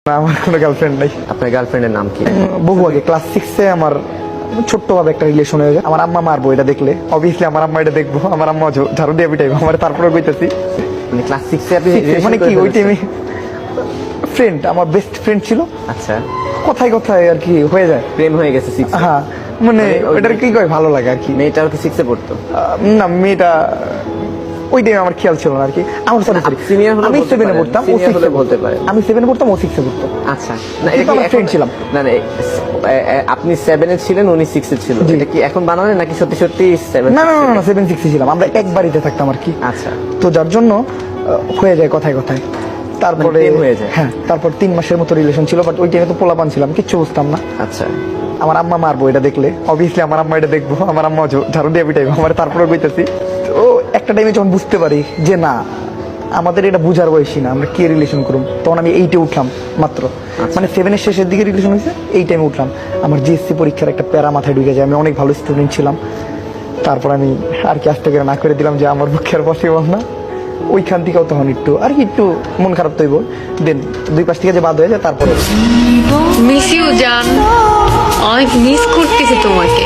না, আমার কোনো গার্লফ্রেন্ড নাই। আপনার গার্লফ্রেন্ডের নাম কি? বহু আগে ক্লাস 6-এ আমার ছোট্টভাবে একটা রিলেশন হয়ে যায়। আমার আম্মা মারবো এটা দেখলে, অবভিয়াসলি আমার আম্মা এটা দেখবো, আমার আম্মা ঝাড়ু দিয়ে পিটাইবো আমার, তারপরে কইতেছি মানে ক্লাস 6-এ আপনি মানে কি ওই টাইমে ফ্রেন্ড, আমার বেস্ট ফ্রেন্ড ছিল। আচ্ছা, কথায় কথায় আর কি হয়ে যায়, প্রেম হয়ে গেছে 6-এ। হ্যাঁ মানে ওটার কি কয় ভালো লাগে আর কি। মেয়েটাও কি 6-এ পড়তো? না, মেয়েটা ওই টাইমে আমার খেয়াল ছিল না আর কি। আমার সরি সিনিয়র হলে আমি বলতে 7-এ পারেন, পড়তাম, ও সিনিয়র হলে 6-এ বলতে পারেন। আমি 7-এ পড়তাম, ও 6-এ পড়তো। আচ্ছা, না কিন্তু এটা কি আমরা এখন- friend ছিলাম। না না আপনি 7-এ ছিলেন, উনি 6-এ ছিল, জি। এটা কি এখন বানালেন নাকি সত্যি সত্যি 7? না না না 7-6-এ ছিলাম আমরা, এক বাড়িতে থাকতাম আর কি। আচ্ছা, তো যার জন্য হয়ে যায় কথায় কথায়। তারপরে মানে প্রেম হয়ে যায়। হ্যাঁ, তারপর 3 মাসের মতো রিলেশন ছিল, বাট ওই টাইমে তো পোলাপান ছিলাম, কিচ্ছু বুঝতাম না। আচ্ছা, আমার আম্মা মারবো এটা দেখলে, অবভিয়াসলি আমার আম্মা এটা দেখবো, আমার আম্মা ঝাড়ু দিয়ে পিটাইবো আমার, তারপরে কইতেছি। তো একটা টাইমে যখন বুঝতে পারি যে না, আমাদের এটা বুঝার বয়সী না, আমরা কে রিলেশন করুম, তখন আমি 8-এ উঠলাম মাত্র। মানে 7-এর শেষের দিকে রিলেশন হয়েছে, এই টাইমে উঠলাম। আমার জিএসসি পরীক্ষার একটা প্যারা মাথায় ঢুকে যায়, আমি অনেক ভালো স্টুডেন্ট ছিলাম। তারপর আমি আর কি আস্তে করে না করে দিলাম যে আমার পক্ষে আর পসিবল না। ওইখান থেকেও তখন একটু আর কি একটু মন খারাপ তৈব, দেন 2 পাশ থেকে যে বাদ হয়ে যায় তারপরে মিস ইউ জান, অনেক মিস করতেছি তোমাকে।